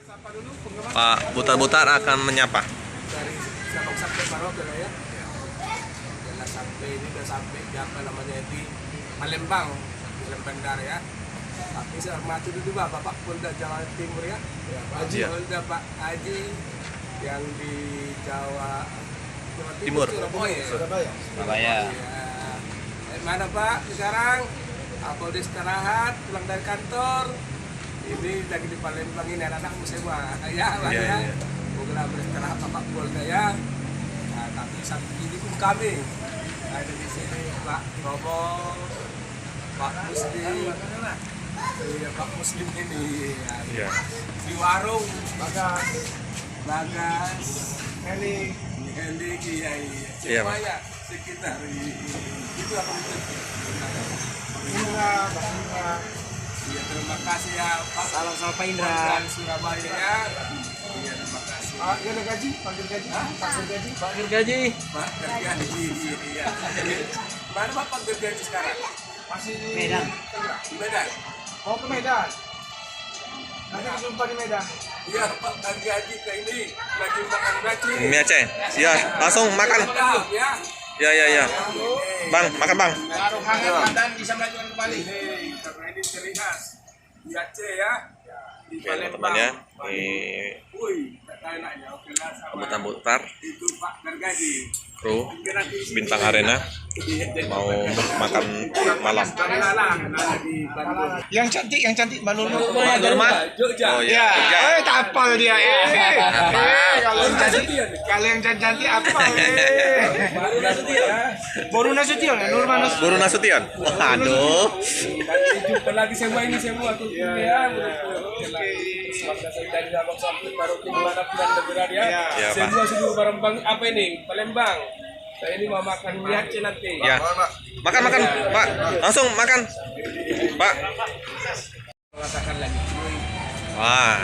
Pak Butar-Butar akan menyapa. Dari Sabang sampai Maroke ya. Udah sampai ini udah sampai di apa namanya di Palembang, di Bandar ya. Tapi saya mati dulu Bapak Polda Jawa Timur ya. Pak Haji, Polda Pak Haji yang di Jawa Timur. Surabaya. Mana Pak sekarang? Polda istirahat, pulang dari kantor. Ini lagi di Palembang ini anak-anak semua. Ya, Pak ya. Mau beristirahat Bapak Polda ya. Nah, tapi sampai ini pun kami ada di sini Pak Robo, Pak Muslim. Iya Pak Muslim ini. Ya. Di warung Bagas, Heli, iya. Semuanya sekitar itu apa itu? Iya, terima kasih ya Pak. Salam sama Pak Indra. Surabaya ya. Iya, terima kasih. Pak gaji, panggil gaji. Panggil gaji. Pak gaji. Iya. Mana Pak panggil gaji sekarang? Masih di Medan. Medan. Mau ke Medan? Nanti jumpa di Medan. Iya, Pak panggil gaji ke ini. Lagi makan gaji. Mie Aceh. Ya, langsung makan. Ya. Bang, makan Bang. Baru hangat dan bisa melanjutkan kembali. Karena ini ciri khas di Aceh ya. Di Oke, teman-teman ya. Wih, enaknya oke lah sama. Butar-Butar, Itu Pak Gargaji. kru Bintang Arena mau makan malam. Yang cantik Mbak Nurma. Nurma? Jogja. Oh iya. Tak apal dia. Kalau yang cantik apal. Baru Nasution ya, Nurma Nasution. Guru Nasution. Aduh. Jumpa lagi semua tuh. Ya, dari Sabang sampai Maroke dimanapun Anda berada ya. Semua seluruh barang apa ini? Palembang. Saya ini mau makan mie Aceh nanti. Ya. Makan, Pak. Langsung makan. Pak. Mengatakan lagi. Wah.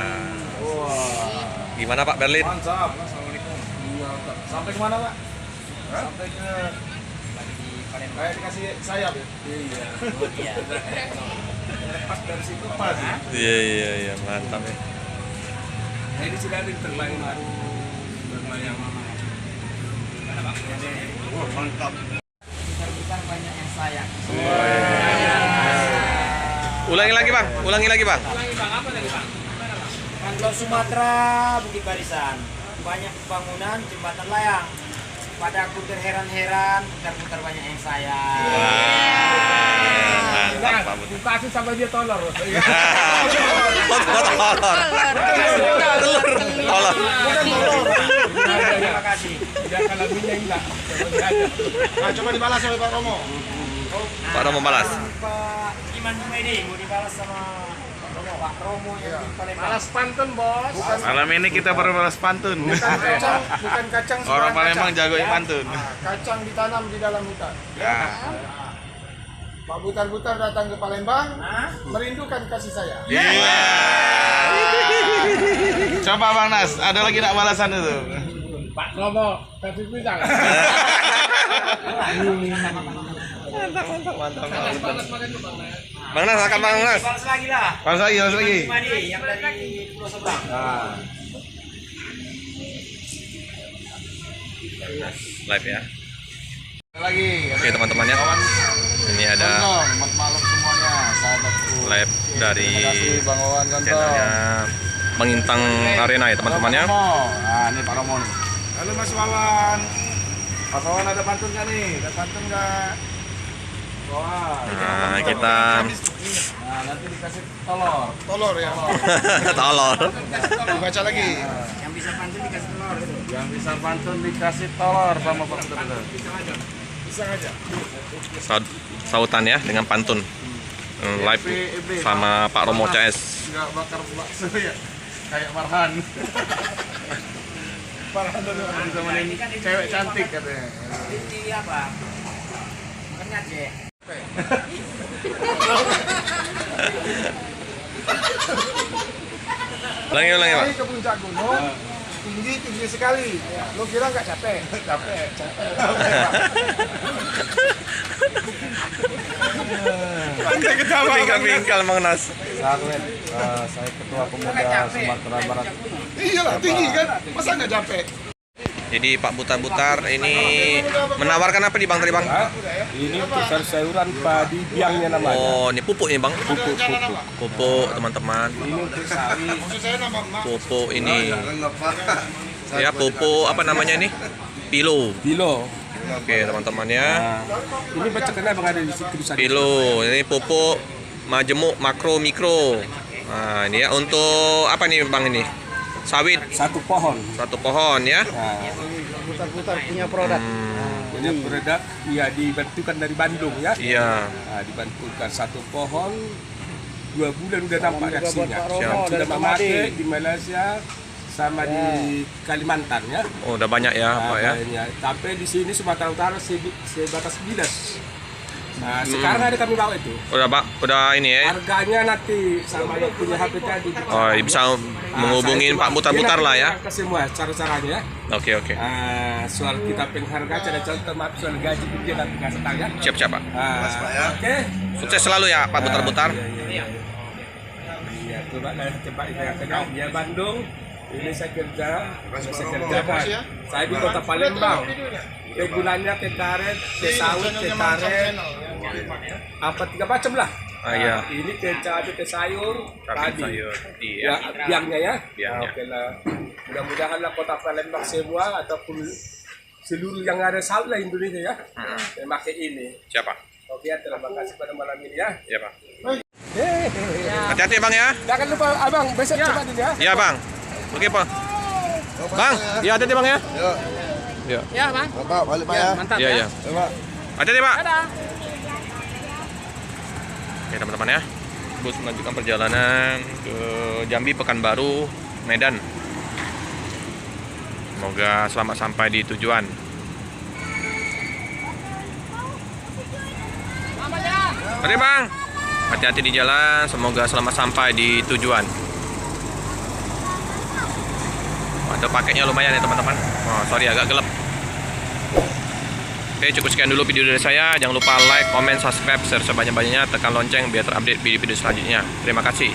Gimana Pak Berlin? Mantap. Assalamualaikum. Sampai kemana Pak? Sampai ke Lagi di Palembang. kayak dikasih sayap ya? Iya. Lepas dari situ pas ya? Iya, mantap ya. Nah ini sudah ada termain baru bermain mantap. Butar-butar banyak yang sayang. Ulangi lagi Bang. Ulangi Bang, apa tadi Bang? Kantor Sumatera, Bukit Barisan. Banyak pembangunan jembatan layang. Pada aku terheran-heran, butar-butar banyak yang sayang. Mantap. Dikasih sampai dia tolor. Tolong. Terima kasih. Dia kalau minyak enggak. Nah, coba dibalas oleh Pak Romo. Pak Romo balas. Pak Iman Jumaidi mau dibalas sama Pak Romo yang di Palembang. Balas pantun, Bos. Malam ini kita baru balas pantun. Bukan kacang Orang sembarang Palembang kacang. jago pantun. Kacang ditanam di dalam hutan. Ya. Pak Butar-Butar datang ke Palembang, merindukan kasih sayang. Iya. Coba Bang Nas, ada lagi nak balasan itu? Pak Romo, kasih pisang. Mantap. Bang Nas, akan Bang Nas. Balas lagi lah. Balas lagi. Jumaidi yang dari Pulau Seberang. Live ya. Lagi. Oke teman-teman ya. Ini ada Selamat malam semuanya, sahabatku. live dari Terima kasih Bang Wawan Gantong. channelnya Bang Intang Arena ya teman-teman ya. Nah, ini Pak Romo nih. Halo Mas Wawan. Mas Wawan ada pantun nggak nih? Ada pantun nggak? Wah. Nah, kita Nah, nanti dikasih telur. Telur ya. tolol. Dibaca lagi. Yang bisa pantun dikasih telur gitu. Yang bisa pantun dikasih telur sama Pak Betul. Pisang aja. Sautan ya dengan pantun. Live sama Pak Romo CS. Enggak bakar bakso ya. Kayak Farhan. Farhan dulu temenin cewek cantik katanya. Ini apa? Bukan Aceh. Ulangi Pak. Ke puncak gunung, tinggi sekali. Lu kira nggak capek? Capek. Pantai ketawa. Bingkal-bingkal Mang Nas. Sarlet, saya Ketua Pemuda Sumatera Barat. Iyalah tinggi kan, masa nggak capek? Jadi Pak Butar-Butar ini menawarkan apa nih Bang tadi Bang? Ini sayuran padi biangnya namanya. Oh, ini pupuk ini Bang. Pupuk. Pupuk teman-teman. Ini untuk sawi. Maksud saya nama emak. Pupuk ini. Ya, pupuk apa namanya ini? Pilo. Kilo. Oke, teman-teman ya. Ini bacakannya Bang ada di situ. Pilo. Ini pupuk majemuk makro mikro. Nah, ini ya untuk apa nih Bang ini? Sawit Satu pohon. satu pohon ya. Nah, Putar-putar punya produk. punya produk ya dibantukan dari Bandung ya. Iya. Nah, dibantukan satu pohon 2 bulan udah nampak reaksinya. Pak Romo Sudah dari memakai Samadi. di Malaysia sama di Kalimantan ya. Oh, udah banyak ya, Pak ya. Banyak. Tapi di sini Sumatera Utara sebatas bilas. Nah, sekarang ada kami bawa itu. Udah Pak, udah ini ya. Harganya nanti sama yang punya HP tadi. Oh, bisa menghubungin Pak Butar-Butar lah ya. Ke semua cara-caranya. Oke, oke. Soal kita penghargaan ada contoh maaf soal gaji dia nanti kasih tahu ya. Siap-siap Pak. Oke. Sukses selalu ya Pak Butar-Butar. Iya, coba ini ya Bandung. Ini saya kerja, saya di kota Palembang. Kegunanya ke karet, ke sawit, ke karet, apa 3 macam lah. Ah, iya. Ini ke cabai, ke sayur, Cabai, tadi. sayur, Ya, iya. biangnya ya. Biangnya. Oke lah. Mudah-mudahan lah kota Palembang semua ataupun seluruh yang ada sawit lah Indonesia ya. Memakai ini. Siapa? Oke, terima kasih pada malam ini ya. Iya Pak. Hati-hati Bang ya. Jangan lupa abang besok coba dulu ya. Iya Bang. Oke Pak. Bang, iya hati-hati Bang ya. Iya. Ya, Bang. Bapak balik Pak ya. Mantap Iya, ya. iya. Pak. Hati-hati Pak. Dadah. Oke teman-teman ya. Bus melanjutkan perjalanan ke Jambi, Pekanbaru, Medan. Semoga selamat sampai di tujuan. Mari Bang. Hati-hati di jalan, semoga selamat sampai di tujuan. Ada paketnya lumayan ya teman-teman. Oh, sorry agak gelap. Oke, cukup sekian dulu video dari saya. Jangan lupa like, comment, subscribe, share sebanyak-banyaknya, tekan lonceng biar terupdate video-video selanjutnya. Terima kasih.